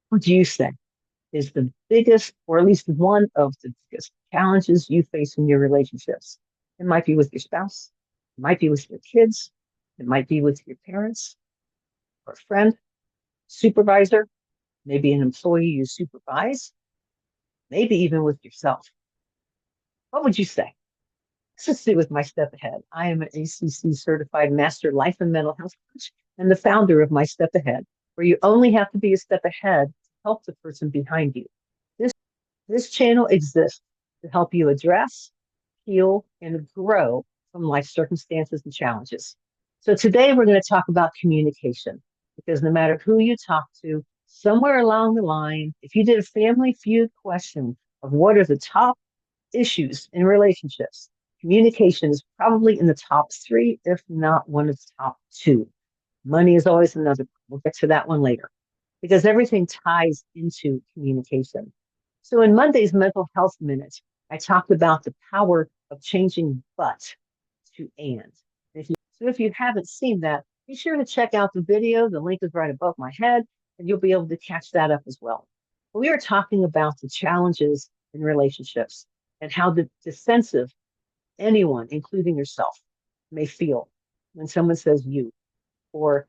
What do you say is the biggest, or at least one of the biggest challenges you face in your relationships? It might be with your spouse, it might be with your kids, it might be with your parents or a friend, supervisor, maybe an employee you supervise, maybe even with yourself. What would you say? Let's see with my step ahead. I am an ACC certified master life and mental health coach and the founder of My Step Ahead, where you only have to be a step ahead to help the person behind you. This, this channel exists to help you address, heal, and grow from life circumstances and challenges. So today we're going to talk about communication because no matter who you talk to, somewhere along the line, if you did a family feud question of what are the top issues in relationships, communication is probably in the top three, if not one of the top two. Money is always another. We'll get to that one later because everything ties into communication. So in Monday's Mental Health Minute, I talked about the power of changing but to and. So if you haven't seen that, be sure to check out the video. The link is right above my head, and you'll be able to catch that up as well. We are talking about the challenges in relationships and how defensive anyone, including yourself, may feel when someone says you, or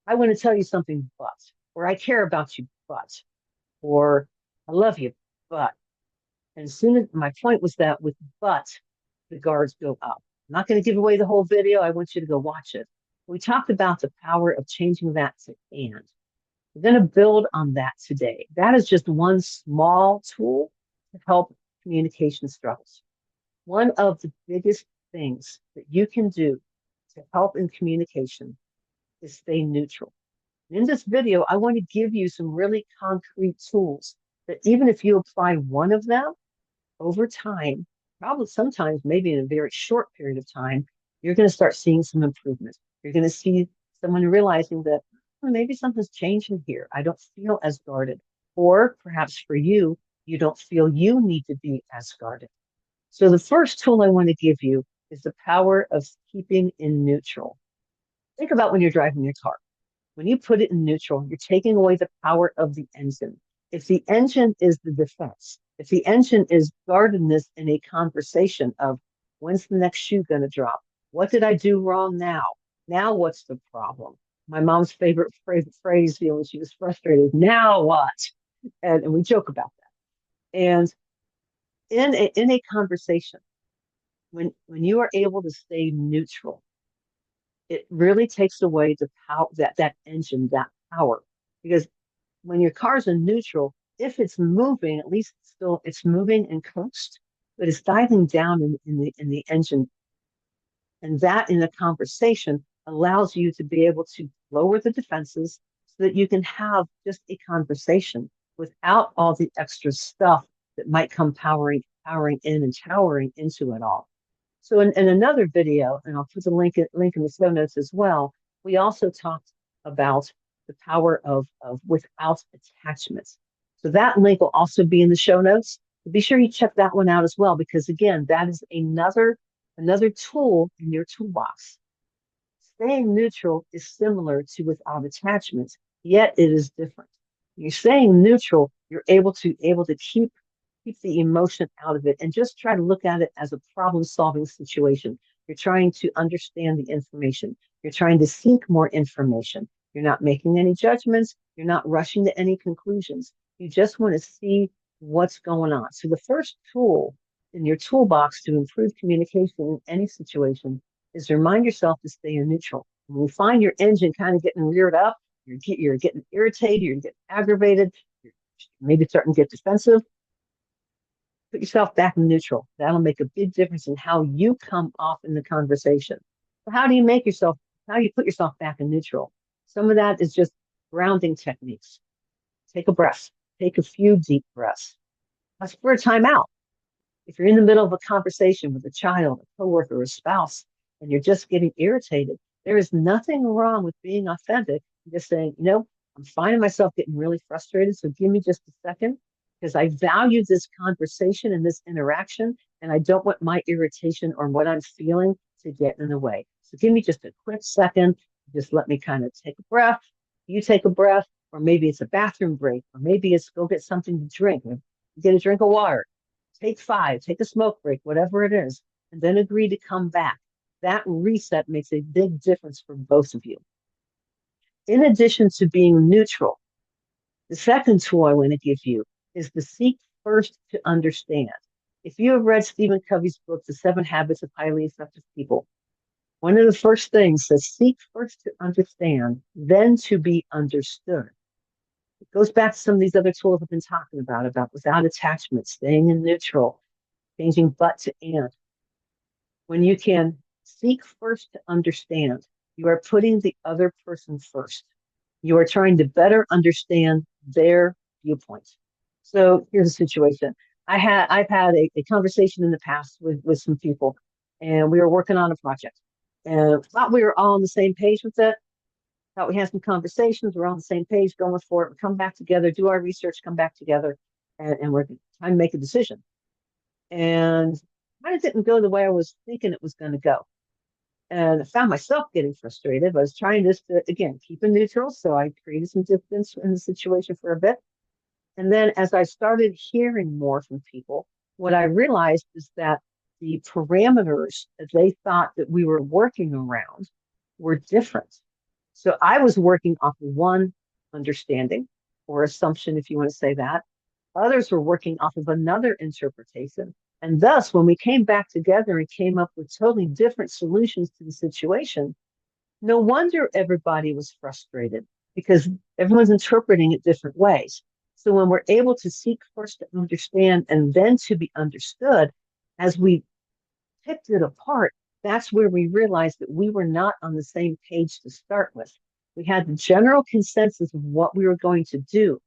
I want to tell you something, but, or I care about you, but, or I love you, but. And as soon as my point was that with but, the guards go up. I'm not going to give away the whole video. I want you to go watch it. We talked about the power of changing that to and. We're going to build on that today. That is just one small tool to help communication struggles. One of the biggest things that you can do to help in communication is stay neutral. In this video, I want to give you some really concrete tools that even if you apply one of them over time, probably sometimes maybe in a very short period of time, you're going to start seeing some improvement. You're going to see someone realizing that maybe something's changing here. I don't feel as guarded. Or perhaps for you, you don't feel you need to be as guarded. So the first tool I want to give you is the power of keeping in neutral. Think about when you're driving your car. When you put it in neutral, you're taking away the power of the engine. If the engine is the defense, if the engine is guardedness in a conversation of when's the next shoe going to drop? What did I do wrong now? Now what's the problem? My mom's favorite phrase when she was frustrated, now what? And we joke about that. And in a conversation, when you are able to stay neutral, it really takes away the power that engine, that power. Because when your car's in neutral, if it's moving, at least it's moving in coast, but it's diving down in the engine. And that in a conversation allows you to be able to lower the defenses so that you can have just a conversation without all the extra stuff that might come powering in and towering into it all. So in another video, and I'll put the link in the show notes as well, we also talked about the power of without attachments. So that link will also be in the show notes. Be sure you check that one out as well, because again, that is another tool in your toolbox. Staying neutral is similar to without attachments, yet it is different. You're staying neutral, you're able to keep the emotion out of it and just try to look at it as a problem-solving situation. You're trying to understand the information. You're trying to seek more information. You're not making any judgments. You're not rushing to any conclusions. You just want to see what's going on. So the first tool in your toolbox to improve communication in any situation is to remind yourself to stay in neutral. When you find your engine kind of getting reared up, you're getting irritated, you're getting aggravated, you're maybe starting to get defensive, put yourself back in neutral. That'll make a big difference in how you come off in the conversation. So how do you put yourself back in neutral? Some of that is just grounding techniques. Take a breath, take a few deep breaths. Ask for a timeout. If you're in the middle of a conversation with a child, a coworker, or a spouse, and you're just getting irritated, there is nothing wrong with being authentic. Just saying, I'm finding myself getting really frustrated, so give me just a second, because I value this conversation and this interaction, and I don't want my irritation or what I'm feeling to get in the way. So give me just a quick second. Just let me kind of take a breath. You take a breath, or maybe it's a bathroom break, or maybe it's go get something to drink, get a drink of water, take 5, take a smoke break, whatever it is, and then agree to come back. That reset makes a big difference for both of you. In addition to being neutral, the second tool I want to give you is to seek first to understand. If you have read Stephen Covey's book, The 7 Habits of Highly Effective People, one of the first things says seek first to understand, then to be understood. It goes back to some of these other tools I've been talking about without attachment, staying in neutral, changing but to and. When you can seek first to understand, you are putting the other person first. You are trying to better understand their viewpoint. So here's a situation. I've had a conversation in the past with some people, and we were working on a project, and thought we were all on the same page with it. Thought we had some conversations, we're on the same page, going for it. We come back together, do our research, come back together, and we're trying to make a decision. And kind of didn't go the way I was thinking it was going to go. And I found myself getting frustrated. I was trying just to, again, keep it neutral. So I created some distance in the situation for a bit. And then as I started hearing more from people, what I realized is that the parameters that they thought that we were working around were different. So I was working off of one understanding or assumption, if you want to say that. Others were working off of another interpretation. And thus, when we came back together and came up with totally different solutions to the situation, no wonder everybody was frustrated because everyone's interpreting it different ways. So when we're able to seek first to understand and then to be understood, as we picked it apart, that's where we realized that we were not on the same page to start with. We had the general consensus of what we were going to do,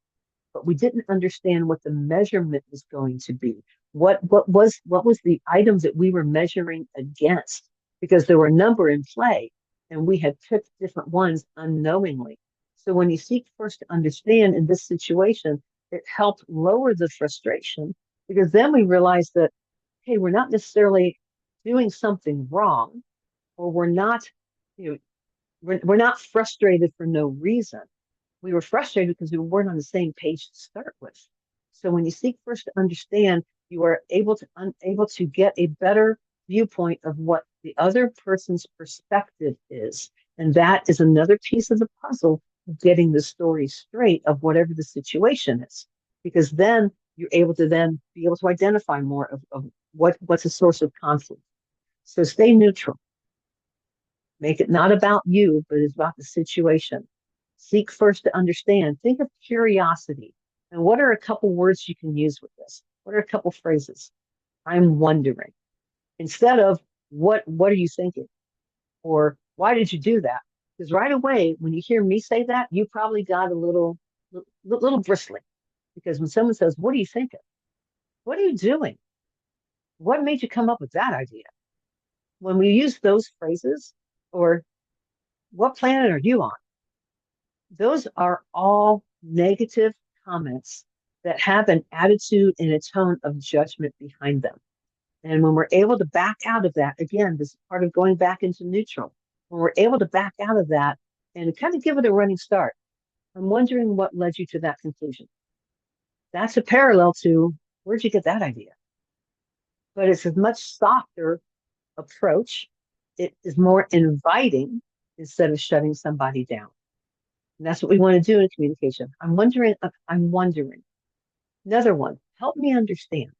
but we didn't understand what the measurement was going to be. What was the item that we were measuring against? Because there were a number in play, and we had picked different ones unknowingly. So when you seek first to understand in this situation, it helped lower the frustration because then we realized that, hey, we're not necessarily doing something wrong, or we're not, you know, we're not frustrated for no reason. We were frustrated because we weren't on the same page to start with. So when you seek first to understand, you are able to get a better viewpoint of what the other person's perspective is. And that is another piece of the puzzle of getting the story straight of whatever the situation is. Because then you're able to then be able to identify more of what's a source of conflict. So stay neutral. Make it not about you, but it's about the situation. Seek first to understand. Think of curiosity. And what are a couple words you can use with this? What are a couple phrases? I'm wondering. Instead of what are you thinking? Or why did you do that? Because right away, when you hear me say that, you probably got a little bristly. Because when someone says, what are you thinking? What are you doing? What made you come up with that idea? When we use those phrases, or what planet are you on? Those are all negative comments that have an attitude and a tone of judgment behind them. And when we're able to back out of that, again, this is part of going back into neutral. When we're able to back out of that and kind of give it a running start, I'm wondering what led you to that conclusion. That's a parallel to where'd you get that idea? But it's a much softer approach. It is more inviting instead of shutting somebody down. And that's what we want to do in communication. I'm wondering. Another one, help me understand.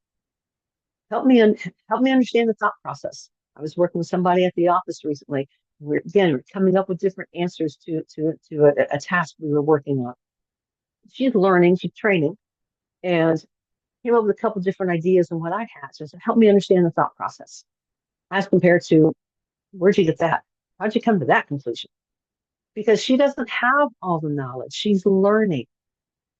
Help me understand the thought process. I was working with somebody at the office recently. We're coming up with different answers to a task we were working on. She's learning, she's training, and came up with a couple different ideas on what I had. So I said, help me understand the thought process as compared to where'd you get that? How'd you come to that conclusion? Because she doesn't have all the knowledge. She's learning.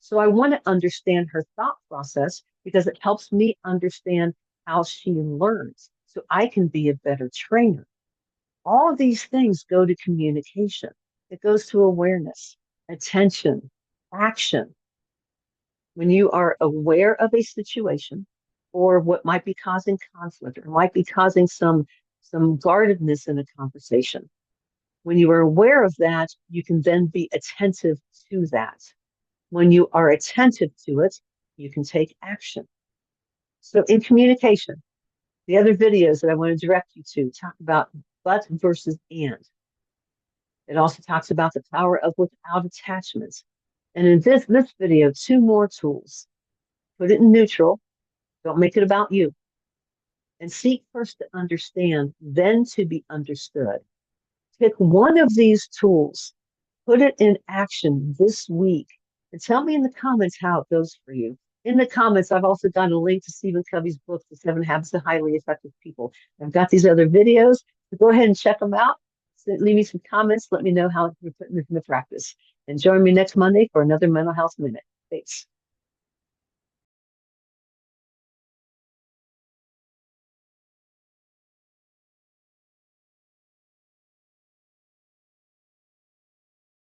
So I want to understand her thought process because it helps me understand how she learns so I can be a better trainer. All of these things go to communication. It goes to awareness, attention, action. When you are aware of a situation or what might be causing conflict or might be causing some guardedness in a conversation, when you are aware of that, you can then be attentive to that. When you are attentive to it, you can take action. So in communication, the other videos that I want to direct you to talk about but versus and. It also talks about the power of without attachments. And in this video, two more tools. Put it in neutral. Don't make it about you. And seek first to understand, then to be understood. Pick one of these tools, put it in action this week, and tell me in the comments how it goes for you. In the comments, I've also got a link to Stephen Covey's book, The 7 Habits of Highly Effective People. I've got these other videos, so go ahead and check them out. So leave me some comments. Let me know how you're putting this into practice. And join me next Monday for another Mental Health Minute. Thanks.